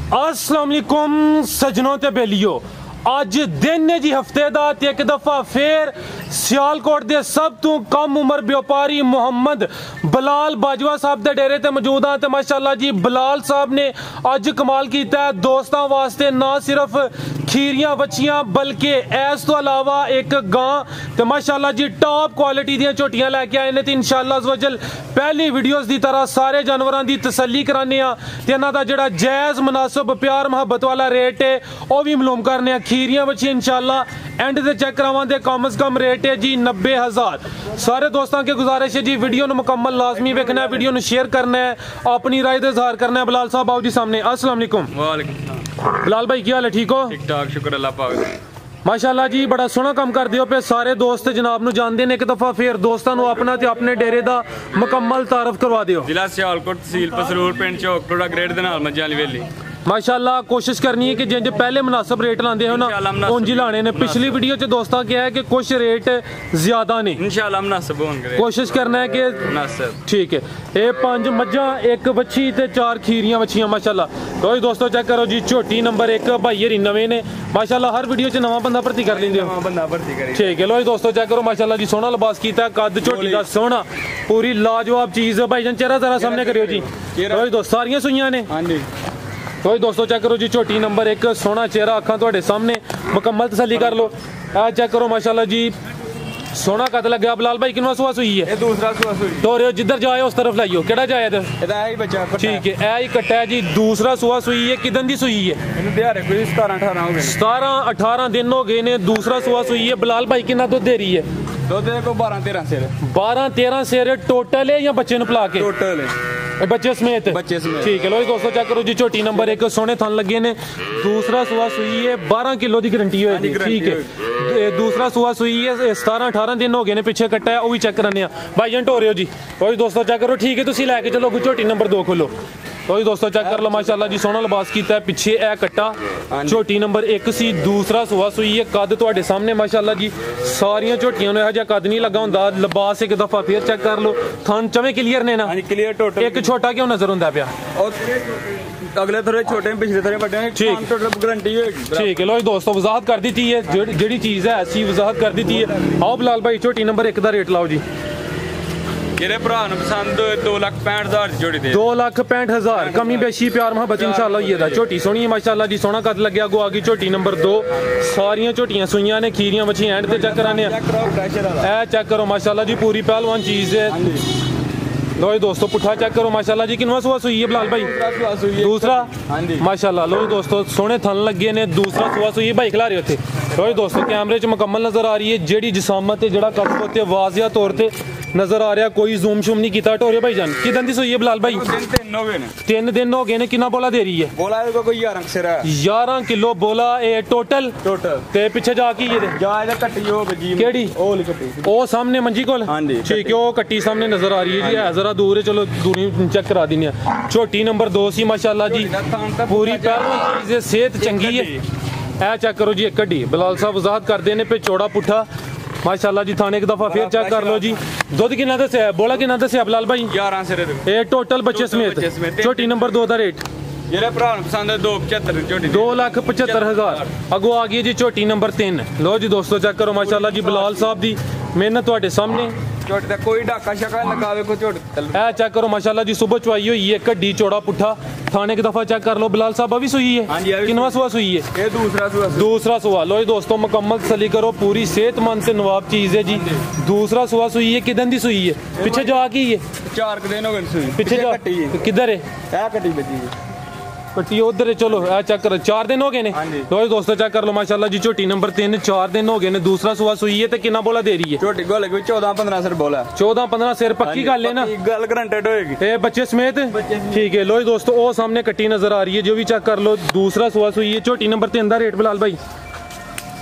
अस्सलाम वालेकुम सजनों ते बेलियो, अज दिन है जी हफ्ते दा ते एक दफा फिर सियालकोट दे सब तो कम उम्र व्यापारी मुहम्मद बिलाल बाजवा साहब दे डेरे ते मौजूद हाँ। माशाल्लाह जी बिलाल साहब ने अज कमाल किया है दोस्तों वास्ते, ना सिर्फ खीरियां बच्चियां बल्कि इस तो अलावा एक गां ते माशाल्लाह जी टॉप क्वालिटी दी झोटियां लैके आए ने। इंशाअल्लाह अज़्ज़वजल पहली वीडियोस की तरह सारे जानवरों की तसल्ली कराने ते इन्हां दा जिहड़ा जायज़ मुनासिब प्यार मुहब्बत वाला रेट है वह भी मालूम करने। खीरियां बच्चियां इंशाअल्लाह एंड से चेक करावांगे, कम से कम रेट है जी 90,000। सारे दोस्तों की गुजारिश है जी वीडियो ने मुकम्मल लाजमी देखना है, वीडियो ने शेयर करना है, अपनी राय का इजहार करना है। बिलाल साहब आओ जी सामने। अस्सलाम वालेकुम। वालेकुम। बिलाल भाई क्या हाल है, ठीक हो? ठीक ठाक, शुक्र अल्लाह पाक। माशाल्लाह जी बड़ा सोहना काम कर दियो पे। सारे दोस्त जनाब नु जानते हैं, एक दफा फिर दोस्तों नु अपना ते अपने डेरे दा मुकम्मल तारफ करवा दियो। जिला सियालकोट, तहसील पसरूर, पिंड चौक टोड़ा ग्रेड दे नाल मज्जां वाली वेली। माशाल्लाह कोशिश करनी है कि जिंज पहले मुनासिब रेट लाते हो ना उंज ही लाने ने। पिछली वीडियो च दोस्तों क्या है कि कुछ रेट ज्यादा ने, इंशाअल्लाह मुनासिब होंगे, कोशिश करना है कि मुनासिब। ठीक है। ये 5 मज्जां, एक बच्ची ते 4 खीरियां बच्चियां माशाल्लाह। तो दोस्तों चेक करो जी, झोटी नंबर 1 भाई हरी नवे ने माशाल्लाह, हर वीडियो च नवा बंदा भर्ती कर लेंगे। ठीक है, लो जी दोस्तों चेक करो माशाल्लाह जी, सोहना लिबास किया, कद झोटी का सोहना, पूरी लाजवाब चीज। भाईजान चेहरा जरा सामने करियो जी। लो जी दोस्त सारियां सुइयां ने। तो दोस्तों चेक करो जी, झोटी नंबर 1, सोहना चेहरा, अखा तुहाडे सामने, मुकम्मल तसल्ली कर लो। चेक करो माशाल्लाह जी, सोहना कद लगे। बिलाल भाई कितना सुहा सुई है? दूसरा सुहा सुई। तो जिधर जाए उस तरफ लाइयो, केड़ा जाए इधर? बच्चा ठीक है, ए ही कट्टा है जी, दूसरा सुहा सुई है। किदन दी सुई है? 17-18 दिन हो गए ने, दूसरा सुहा सुई है। बिलाल भाई कितना दुध दे रही है? दुध को 12-13 सेर। 12-13 सेर टोटल है या बच्चे ने पिला के? टोटल है, बच्चे समेत। बच्चे समेत। ठीक है, लो दोस्तों चेक करो जी, झोटी नंबर 1 सोने थन लगे ने, दूसरा सुहा सुई है, 12 किलो की गारंटी होगी। ठीक है, दूसरा सुहा सुई है, 17-18 दिन हो गए ने, पिछे कट्टा है, वो भी चेक कराने भाई जन हो रहे हो जी। तो दोस्तों चेक करो, ठीक है, तुम लैके चलो झोटी नंबर 2 खोलो। तो दोस्तों चेक कर लो माशाल्लाह जी, सोहना लिबास किया है, पिछे ए कट्टा, झोटी नंबर 1 सी, दूसरा सुहा सुई है, कद तुहाडे सामने माशाल्लाह जी। सारियां झोटियां नूं इहो जिहा कद नहीं लगा हुंदा। लिबास एक दफा फिर चेक कर लो, थन चवें क्लियर ने ना? Clear total. एक छोटा क्यों नजर हुंदा पिया? अगले थोड़े छोटे, पिछले थोड़े बड़े, ठीक टोटल गारंटी होगी। ठीक है, लो दोस्तों वजाहत कर दी है, जेड़ी चीज है ऐसी वजाहत कर दी है। आओ बिलाल भाई झोटी नंबर 1 का रेट लाओ जी। जेरे भरा पसंद 2,65,000 जोड़ी दे। 2,65,000 कमी बेशी प्यार मोहब्बत इंशाल्लाह ये दा। झोटी सोहनी है माशाल्लाह जी, सोहना कद लग्या। गो आ गई झोटी नंबर 2, सारियां झोटियां सुइयां ने, खीरियां बच्चियां एंड ते चेक कराने। ए चेक करो माशाल्लाह जी, पूरी पहलवान चीज है। लो दोस्तों पुठा चेक करो माशाल्लाह जी, किनवा सुहा सुई है बिलाल भाई? दूसरा माशाल्लाह। लो दोस्तों सोहने थन लगे ने, दूसरा सुहा सुई है। भाई खिला रहे होते तो दोस्तों कैमरे च मुकम्मल नजर आ रही है, जेड़ी जिसामत है, जेड़ा कद होते वाजिया तौर पे नजर आ रहा, कोई जूम शुम नहीं किया। टोरे भाई जान किदन दी सुई है बिलाल भाई? 3 दिन हो गए ने। कितना बोला दे रही है? बोला है कोई 11 किलो बोला ए टोटल। ते पिछे जाके ये जा कट्टी हो गई केड़ी? ओ सामने मंजी कोल। ठीक है, ओ कट्टी सामने नजर आ रही है जी, है जरा दूर है, चलो दूरी चेक करा दी। झोटी नंबर 2 सी माशाल्लाह जी, पूरी पहलवान चीज है, सेहत चंगी है। ए चेक करो जी, एक कड्डी बिलाल साहब वजाहत कर देने पे, चौड़ा पुठा माशाल्लाह जी। थाने एक दफा फिर चेक कर लो जी। दुध कितना दस्या? बोला कितना दस्या बिलाल भाई? 11 से ए टोटल बच्चे समेत। झोटी नंबर 2 का रेट जेरे भरा पसंद है 2,75,000 2,75,000। अगो आ गई जी झोटी नंबर 3। लो जी दोस्तों चेक करो माशाल्लाह जी, बिलाल साहब दी मेहनत तुहाडे सामने। झोटी दा कोई डाका शका लगावे को झोटी। ए चेक करो माशाल्लाह जी, सुबह चुआई हुई है, कड्डी चौड़ा पुठा। थाने की दफा चेक कर लो बिलाल साहब, अभी सुई है? किनवा सुहा सुई है? ये दूसरा सुहा। लो दोस्तों मुकम्मल तसल्ली करो, पूरी सेहतमंद से नवाब चीज है जी। दूसरा सुहा सुई है। किदन दी सुई है? पिछे जा की है? 4 दिन हो गए पिछे जा। किधर है कट्टी बची? कट्टी उधर है। चलो चेक करो, 4 दिन हो गए ने। लो दोस्तों चेक कर लो माशाल्लाह जी, झोटी नंबर 3 4 दिन हो गए ने, दूसरा सुहा सुई है। कितना बोला दे रही है? झोटी को 14-15 सेर बोला। 14-15 सेर पक्की गल है ना? गल गारंटेड होएगी। ए बच्चे समेत। ठीक है, लो दोस्तों ओ सामने कट्टी नजर आ रही है, जो भी चेक कर लो, दूसरा सुहा सुई है। झोटी नंबर 3 का रेट बिलाल भाई?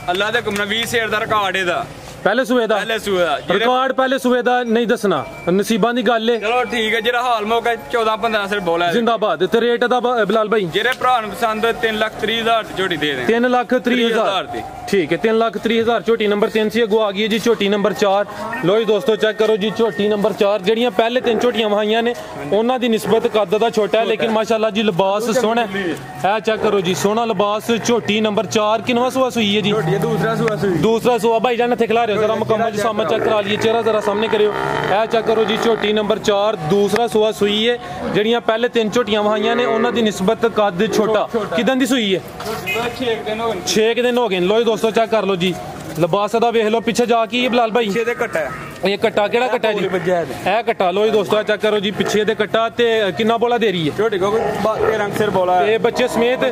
अल्लाह दे हुक्म 20 सेर दा रिकॉर्ड है। पहले सूबे दा रिकॉर्ड, पहले सूबे दा नहीं दसना, नसीबां दी गल है। चलो ठीक है, जेरा हाल मौका 14-15 सेर बोला है। जिंदाबाद। ते रेट दा बिलाल भाई? जेरे भरा पसंद 3,30,000 जोड़ी दे दे। 3,30,000। ठीक है 3,30,000 झोटी नंबर 3 सी अगो आ गई है जी झोटी नंबर 4। लो जी दोस्तों चेक करो जी झोटी नंबर 4 ਜਿਹੜੀਆਂ ਪਹਿਲੇ 3 ਝੋਟੀਆਂ ਵਹਾਈਆਂ ਨੇ ਉਹਨਾਂ ਦੀ ਨਿਸਬਤ ਕੱਦ ਦਾ ਛੋਟਾ ਹੈ ਲੇਕਿन ਮਾਸ਼ਾਅੱਲਾ ਜੀ ਲਿਬਾਸ ਸੋਹਣਾ ਹੈ। ਇਹ ਚੈੱਕ ਕਰੋ ਜੀ ਸੋਹਣਾ ਲਿਬਾਸ ਝੋਟੀ नंबर 4 किनवा सुआ सुई है जी? दूसरा सुआ भाई जान थे खिला रहे हो जरा मुकम्मल जी सामने चेक करा लिए चेहरा जरा सामने करियो। ਇਹ चेक करो जी झोटी नंबर 4 दूसरा सुआ सुई है ਜਿਹੜੀਆਂ ਪਹਿਲੇ 3 ਝੋਟੀਆਂ ਵਹਾਈਆਂ ਨੇ ਉਹਨਾਂ ਦੀ ਨਿਸਬਤ ਕੱਦ ਛੋਟਾ ਕਿਦਾਂ ਦੀ ਸੁਈ ਹੈ? 6 दिन हो गए। लो जी दोस्तों चेक कर लो जी लिबास ਦਾ ਵੇਖ ਲਓ ਪਿੱਛੇ ਜਾ ਕੇ ਬਿਲਾਲ ਭਾਈ ਪਿੱਛੇ ਦੇ ਕੱਟਾ ਹੈ ਇਹ ਕੱਟਾ ਕਿਹੜਾ ਕੱਟਾ ਜੀ? ਇਹ ਕੱਟਾ। ਲੋ ਜੀ ਦੋਸਤੋ ਚੈੱਕ ਕਰੋ ਜੀ ਪਿੱਛੇ ਦੇ ਕੱਟਾ ਤੇ ਕਿੰਨਾ ਬੋਲਾ ਦੇ ਰਹੀ ਹੈ? ਝੋਟੀ ਕੋ 13 ਸਿਰ ਬੋਲਾ ਹੈ ਇਹ ਬੱਚੇ ਸਮੇਤ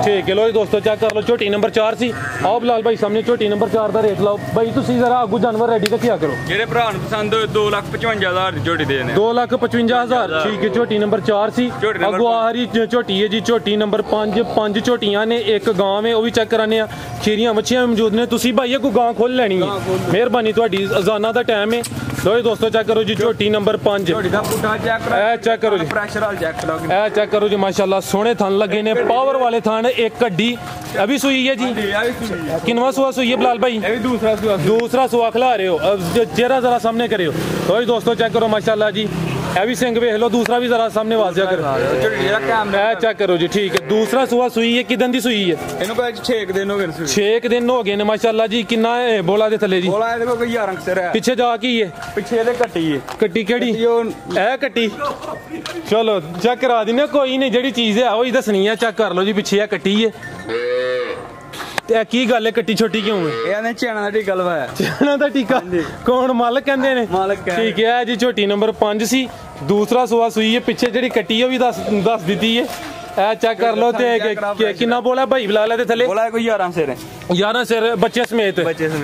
ਠੀਕ ਹੈ। ਲੋ ਜੀ ਦੋਸਤੋ ਚੈੱਕ ਕਰ ਲਓ ਝੋਟੀ ਨੰਬਰ 4 ਸੀ। ਆਓ ਬਿਲਾਲ ਭਾਈ ਸਾਹਮਣੇ ਝੋਟੀ ਨੰਬਰ 4 ਦਾ ਰੇਟ ਲਾਓ ਭਾਈ ਤੁਸੀਂ ਜ਼ਰਾ ਅੱਗੂ ਜਾਨਵਰ ਰੈਡੀ ਰੱਖਿਆ ਕਰੋ। ਜਿਹੜੇ ਭਰਾ ਨੂੰ ਪਸੰਦ ਹੋਏ 2,55,000 ਦੀ ਝੋਟੀ ਦੇ ਨੇ 2,55,000 ਠੀਕ ਹੈ। ਝੋਟੀ ਨੰਬਰ 4 ਸੀ ਅੱਗੂ ਆਹਰੀ ਝੋਟੀ ਹੈ ਜੀ ਝੋਟੀ ਨੰਬਰ 5 5 ਝੋਟੀਆਂ ਨੇ ਇੱਕ ਗਾਂ ਹੈ ਉਹ ਵੀ ਚੈੱਕ ਕਰਾਨੇ ਆ ਖੀਰੀਆਂ ਮੱਛੀਆਂ ਮੌਜੂਦ ਨੇ। ਤੁਸੀਂ ਭਾਈ ਕੋਈ ਗਾਂ ਖੋਲ ਲੈਣੀ ਹੈ ਮਿਹਰਬਾਨੀ ਤੁਹਾਡੀ ਅਜ਼ਾਨਾ ਦਾ ਟਾਈਮ ਹੈ। लो जी दोस्तों चेक करो जी झोटी नंबर 5 चेक करो जी चेक करो जी माशाल्लाह सोने थन लगे ने पावर वाले थन एक कड्डी अभी सुई है जी किनवा सुआ सुई है बिलाल भाई? दूसरा सुआ खिला रहे हो अब चेहरा जरा सामने करियो। लो जी दोस्तों चेक करो माशाल्लाह जी ਇਹ ਵੀ ਸਿੰਘ ਵੇਖ ਲਓ दूसरा भी जरा सामने वाजिया करो। चेक करो जी ठीक है दूसरा सुआ सुई है किदन दी सुई है? ਇਹਨੂੰ ਕੋਈ 6 ਦਿਨ ਹੋ ਗਏ 6 दिन हो गए ने माशाल्लाह जी। किन्ना बोला दे थले जी? ਬੋਲਾ ਇਹਦੇ ਕੋਈ 11 ਸਿਰ ਹੈ ਪਿੱਛੇ ਜਾ ਕੀ ਹੈ? ਪਿੱਛੇ ਇਹਦੇ ਕੱਟੀ ਹੈ ਕੱਟੀ ਕਿਹੜੀ? ਇਹ ਕੱਟੀ ਚਲੋ ਚੈੱਕ ਕਰਾ ਦਿੰਨੇ ਕੋਈ ਨਹੀਂ ਜਿਹੜੀ ਚੀਜ਼ ਹੈ ਉਹ ਹੀ ਦੱਸਣੀ ਹੈ। ਚੈੱਕ ਕਰ ਲਓ ਜੀ ਪਿੱਛੇ ਇਹ ਕੱਟੀ ਹੈ ਤੇ ਕੀ ਗੱਲ ਹੈ ਕੱਟੀ ਛੋਟੀ ਕਿਉਂ ਹੈ? ਇਹਨੇ ਚਾਣਾ ਦਾ ਟੀਕਾ ਲਵਾਇਆ ਚਾਣਾ ਦਾ ਟੀਕਾ ਕੌਣ ਮਾਲਕ ਕਹਿੰਦੇ ਨੇ? ਠੀਕ ਹੈ ਜੀ ਝੋਟੀ ਨੰਬਰ 5 ਸੀ दूसरा सुआ सुई है पिछे ਜਿਹੜੀ ਕੱਟੀ ਉਹ ਵੀ ਦੱਸ ਦਿੱਤੀ ਹੈ। ਇਹ ਚੈੱਕ ਕਰ ਲਓ ਤੇ ਕਿੰਨਾ ਬੋਲਾ ਭਾਈ ਬਿਲਾਲ ਦੇ ਥੱਲੇ? ਬੋਲਾ ਕੋਈ 11 ਸਿਰ ਹੈ 11 ਸਿਰ ਬੱਚੇ ਸਮੇਤ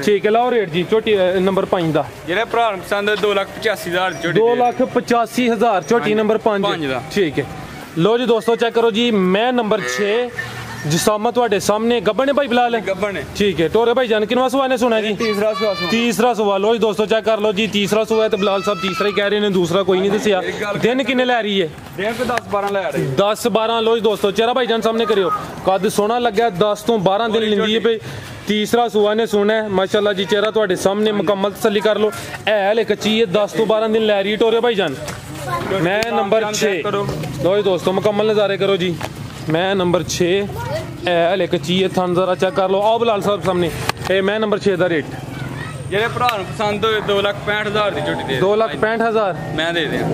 ਠੀਕ ਹੈ। ਲਾਓ ਰੇਟ ਜੀ ਝੋਟੀ ਨੰਬਰ 5 ਦਾ ਜਿਹੜੇ ਭਰਾ ਨੂੰ ਪਸੰਦ 2,85,000 ਝੋਟੀ 2,85,000 ਝੋਟੀ ਨੰਬਰ 5 ਦਾ ਠੀਕ ਹੈ। ਲੋ ਜੀ ਦੋਸਤੋ ਚੈੱਕ ਕਰੋ ਜੀ ਮੈਂ ਨੰਬਰ 6 जिसामा ਤੁਹਾਡੇ ਸਾਹਮਣੇ ਗੱਬਣ ਹੈ ਭਾਈ ਬਿਲਾਲ ਗੱਬਣ ਹੈ ਠੀਕ है। टोरे भाई जान किनवा सुआ ने सुना जी? तीसरा सुआ। लो जी दोस्तों चेक कर लो जी तीसरा सुआ है तो बिलाल साहब तीसरा ही कह रहे हैं दूसरा कोई नहीं दसिया। दिन किन्ने लै रही है? दिन 10-12 लै रही 10-12। लो जी दोस्तों चेहरा भाई जान सामने करियो कद सोना लग्या 10 तो 12 दिन लेंदी है भाई। तीसरा सुआ ने सुना है माशाल्लाह जी चेहरा ਤੁਹਾਡੇ सामने मुकम्मल तसल्ली कर लो। है हले कच्ची है 10 तो 12 दिन लै रही है टोरे भाई जान। मैं नंबर 6 लो जी दोस्तों मुकम्मल नज़ारे करो जी मैं नंबर 6 हले कच्ची है थन जरा चेक कर लो। आओ बिलाल साहब सामने मैं नंबर 6 ਦਾ ਰੇਟ ਜਿਹੜੇ ਭਰਾ ਨੂੰ ਪਸੰਦ ਹੋਏ 2,65,000 ਦੀ ਝੋਟੀ ਦੇ 2,65,000 ਮੈਂ ਦੇ ਦਿਆਂ।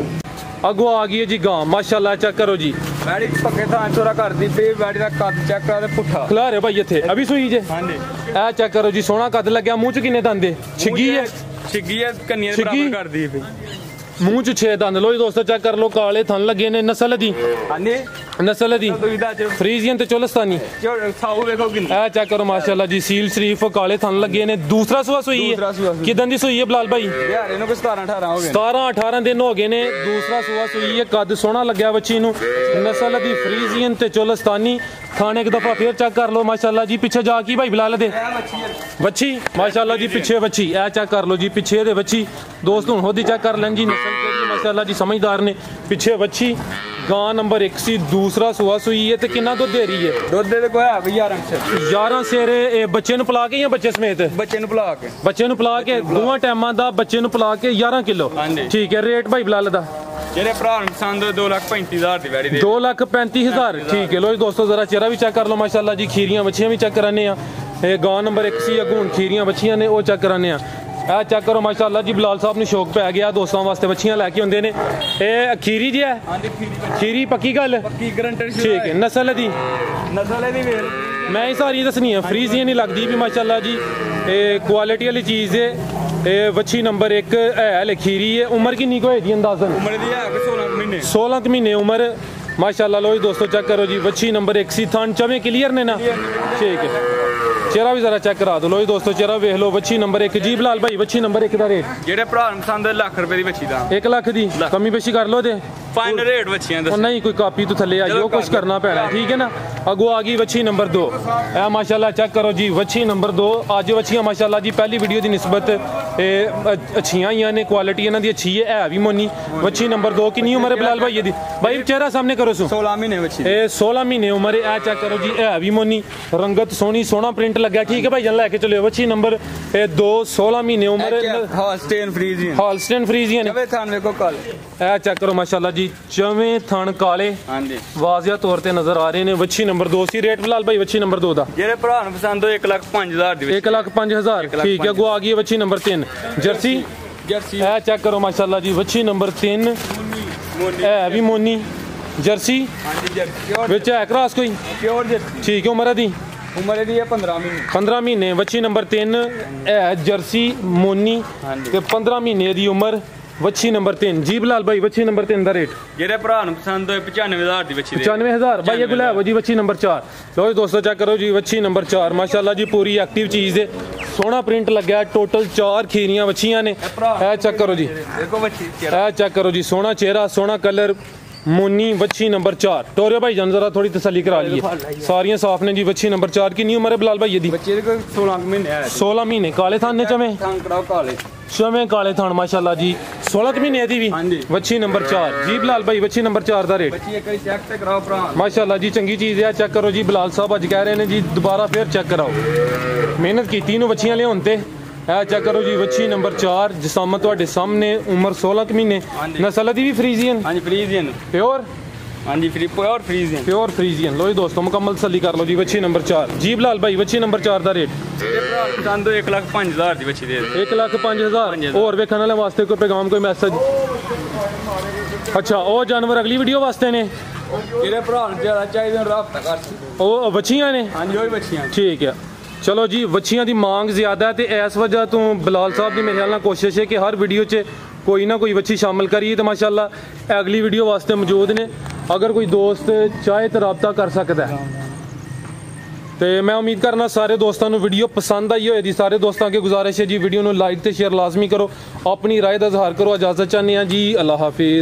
ਅੱਗੋਂ ਆ ਗਈ ਹੈ ਜੀ ਗਾਂ ਮਾਸ਼ਾਅੱਲਾ ਚੈੱਕ ਕਰੋ ਜੀ ਬੈੜੀ ਪੱਕੇ ਥਾਂ ਚੋਰਾ ਕਰਦੀ ਪਈ ਬੈੜੀ ਦਾ ਕੱਦ ਚੈੱਕ ਕਰਾ ਤੇ ਪੁੱਠਾ ਖਿਲਾ ਰਹੇ ਭਾਈ ਇੱਥੇ ਅਭੀ ਸੂਈ ਜੇ ਹਾਂਜੀ ਇਹ ਚੈੱਕ ਕਰੋ ਜੀ ਸੋਹਣਾ ਕੱਦ ਲੱਗਿਆ ਮੂੰਹ ਚ ਕਿੰਨੇ ਦੰਦੇ ਛਿੱਗੀ ਹੈ ਕੰਨੀਆਂ ਦੇ ਬਰਾਬਰ ਕਰਦੀ ਪਈ ਮੂੰਹ ਚ 6 ਦੰਦ। ਲੋ ਜੀ ਦੋਸਤੋ ਚੈੱਕ ਕਰ ਲੋ ਕਾਲੇ ਥਣ ਲੱਗੇ ਨੇ ਨਸਲ ਦੀ ਹਾਂਜੀ नस्ल दी फ्रीजियन ते चोलस्तानी ए चेक करो माशाल्लाह जी सील शरीफ काले थन लगे ने। दूसरा सुआ सुई है किदन दी सुई है बिलाल भाई? 17-18 दिन हो गए ने। दूसरा सुआ सुई है कद सोहना लग्या बच्ची नू नस्ल दी फ्रीजियन ते चोलस्तानी। खाने एक दफा फिर चेक कर लो माशाल्लाह जी पिछे जा की भाई बिलाल दे बच्ची माशाल्लाह जी पिछे बच्ची ए चेक कर लो जी पिछे दे बच्ची दोस्त हुण खुद ही चेक कर लें जी नस्ल केड़ी माशाल्लाह जी समझदार ने। पिछे बच्ची गां नंबर 1 सी दूसरा सुआ सुई है ते कितना दुध दे रही है? दुध दे कोई है 11 सिर बच्चे नु पिला के या बच्चे समेत? बच्चे नु पिला के दोवां टाइमां दा बच्चे नु पिला के 11 किलो ठीक है। रेट भाई बिलाल दा ਜਿਹੜੇ ਭਰਾ ਨੂੰ ਪਸੰਦ 2,35,000 ਦੀ ਵੈੜੀ ਦੇ 2,35,000 ਠੀਕ ਹੈ। ਲੋ ਜੀ ਦੋਸਤੋ ਜ਼ਰਾ ਚਿਹਰਾ ਵੀ ਚੈੱਕ ਕਰ ਲਓ ਮਾਸ਼ਾਅੱਲਾ ਜੀ ਖੀਰੀਆਂ ਬੱਚੀਆਂ ਵੀ ਚੈੱਕ ਕਰਾਨੇ ਆ। ਇਹ ਗਾਂ ਨੰਬਰ 1 ਸੀ ਅਗੂਣ ਖੀਰੀਆਂ ਬੱਚੀਆਂ ਨੇ ਉਹ ਚੈੱਕ ਕਰਾਨੇ ਆ। ਇਹ ਚੈੱਕ ਕਰੋ ਮਾਸ਼ਾਅੱਲਾ ਜੀ ਬਿਲਾਲ ਸਾਹਿਬ ਨੂੰ ਸ਼ੌਕ ਪੈ ਗਿਆ ਦੋਸਤਾਂ ਵਾਸਤੇ ਬੱਚੀਆਂ ਲੈ ਕੇ ਆਉਂਦੇ ਨੇ। ਇਹ ਖੀਰੀ ਜੀ ਹੈ ਖੀਰੀ ਪੱਕੀ ਗੱਲ ਪੱਕੀ ਗਰੰਟੀ ਠੀਕ ਹੈ। ਨਸਲ ਦੀ ਵੀ ਵੇਖ ਮੈਂ ਹੀ ਸਾਰੀ ਦੱਸਣੀ ਆ ਫਰੀਜ਼ੀਆਂ ਨਹੀਂ ਲੱਗਦੀ ਵੀ ਮਾਸ਼ਾਅੱਲਾ ਜੀ ਇਹ ਕੁਆਲਿਟੀ ਵਾਲੀ ਚੀਜ਼ ਹੈ। ਇਹ ਵੱਛੀ ਨੰਬਰ 1 ਹੈ ਲਖੀਰੀ ਹੈ। ਉਮਰ ਕਿੰਨੀ ਕੁ ਹੋਏਗੀ ਅੰਦਾਜ਼ਨ? ਉਮਰ ਦੀ ਹੈ 16 ਮਹੀਨੇ ਉਮਰ माशाल्लाह। लो जी दोस्तों चेक करो जी वच्छी नंबर 1 सी थन चवे क्लियर ने ना ठीक है। चेहरा भी जरा चेक करा दो। लो जी दोस्तों चेहरा वेख लो वच्छी नंबर 1 जी बिलाल भाई वच्छी नंबर 1 दा रेट जेड़े भरा पसंद ₹1,00,000 दी वच्छी दा 1 लाख दी कमी पेशी कर लो ते फाइनल रेट वच्छियां दस नहीं कोई कापी तो थले आइयो कुछ करना पैना ठीक है ना। अगो आ गई वच्छी नंबर 2 ए माशाल्लाह चेक करो जी वच्छी नंबर 2 आज वच्छियां माशाल्लाह जी पहली वीडियो दी निस्बत अच्छियां ही ने क्वालिटी इन्हां दी अच्छी है भी मोनी। वच्छी नंबर 2 कितनी उम्र है बिलाल भाई दी? भाई चेहरा सामने करो 16 महीने वच्छी ए 16 महीने उम्र है। चेक करो जी है भी मोनी रंगत सोहनी सोहना प्रिंट लग्या ठीक है भाई जान लैके चलो वच्छी नंबर 2 16 महीने उम्र हॉलस्टेन फ्रीजियन हॉलस्टेन फ्रीजियन चवे थान देखो कल ए चेक करो माशाल्लाह जी चवें थन काले हां जी वाजिया तौर ते नजर आ रहे ने वच्छी नंबर 2 सी रेट फिलहाल भाई वच्छी नंबर 2 दा जेरे भरा ਨੂੰ ਪਸੰਦ ਹੋ 1,05,000 ਦੀ 1,05,000 ठीक है गो आ गई है वच्छी नंबर 3 जर्सी जर्सी ए चेक करो माशाल्लाह जी वच्छी नंबर 3 ए भी मोनी जर्सी हां जी जर्सी विच है क्रॉस कोई प्योर जर्सी ठीक है उम्र दी उम्र दी है 15 महीने 15 महीने वच्छी नंबर 3 है जर्सी मोनी ते 15 महीने दी उम्र वच्छी नंबर 3 जी बिलाल भाई वच्छी नंबर 3 दा रेट जेरे भरा ਨੂੰ ਪਸੰਦ ਹੋਏ 95000 ਦੀ ਵੱਛੀ ਦੇ 95000 भाई ये गुलाब जी वच्छी नंबर 4 लो जी दोस्तों चेक करो जी वच्छी नंबर 4 माशाल्लाह जी पूरी एक्टिव चीज है सोहना प्रिंट लग्या टोटल 4 खीरियां वच्छियां ने ए चेक करो जी देखो ਵੱਛੀ ए चेक करो जी सोहना चेहरा सोहना कलर मोनी वच्छी नंबर 4 टोरियो भाई जान जरा थोड़ी तसल्ली करा लीजिए सारियां साफ ने जी वच्छी नंबर 4 की उम्र है बिलाल भाई दी ਬੱਚੇ ਦੇ ਕੋਈ 16 ਮਹੀਨੇ ਹੈ 16 महीने काले थान ने चवे ਥਾਂ ਕਰਾਓ ਕਾਲੇ चवे काले थान माशाल्लाह जी 16 महीने दी भी हाँ जी। वच्छी नंबर 4 जी बिलाल भाई वच्छी नंबर 4 दा रेट ਬੱਚੀ ਇੱਕ ਵਾਰੀ ਚੈੱਕ ਤੇ ਕਰਾਓ ਭਰਾ माशाल्लाह जी चंगी चीज़ है चेक करो जी बिलाल साहब अज कह रहे हैं जी दोबारा फिर चेक कराओ मेहनत की इनू वच्छियां लियाउण ते ए चेक करो जी वच्छी नंबर 4 जिसामत तुहाडे सामने उम्र 16 महीने हाँ जी। नस्ल दी भी फ्रीजियन ਹਾਂਜੀ ਫਰੀਜ਼ੀਅਨ प्योर ਹਾਂਜੀ ਫਰੀ ਪਿਓਰ ਫਰੀਜ਼ੀਅਨ प्योर फ्रीजियन लो जी दोस्तों मुकम्मल तसल्ली कर लो जी वच्छी नंबर 4 जी बिलाल भाई वच्छी नंबर 4 दा रेट ਜਿਹੜੇ ਭਰਾ ਨੂੰ ਪਸੰਦ ਹੋਏ 1,05,000 ਦੀ ਵੱਛੀ ਦੇ 1,05,000 और वेखण वाले वास्ते कोई पैगाम कोई मैसेज अच्छा ਉਹ जानवर अगली वीडियो वास्ते ने ਜਿਹੜੇ ਭਰਾ ਨੂੰ ਜ਼ਿਆਦਾ ਚਾਹੀਦੇ ਨੇ ਰਾਬਤਾ ਕਰ ਸਕੋ ਉਹ ਵੱਛੀਆਂ ਨੇ ਹਾਂਜੀ ਉਹ ਹੀ ਵੱਛੀਆਂ ठीक है चलो जी वच्छियां दी मांग ज़्यादा है तो इस वजह तो बिलाल साहब की मेरे ख्याल नाल कोशिश है कि हर वीडियो च कोई ना कोई वच्छी शामिल करिए तो माशाल्लाह अगली वीडियो वास्ते मौजूद ने अगर कोई दोस्त चाहे तो रब्ता कर सकता है तो मैं उम्मीद करना सारे दोस्तों को वीडियो पसंद आई होएगी सारे दोस्तों की गुजारिश है जी वीडियो को लाइक तो शेयर लाजमी करो अपनी राय का इजहार करो इजाज़त चाहते हैं जी अल्लाह हाफिज़।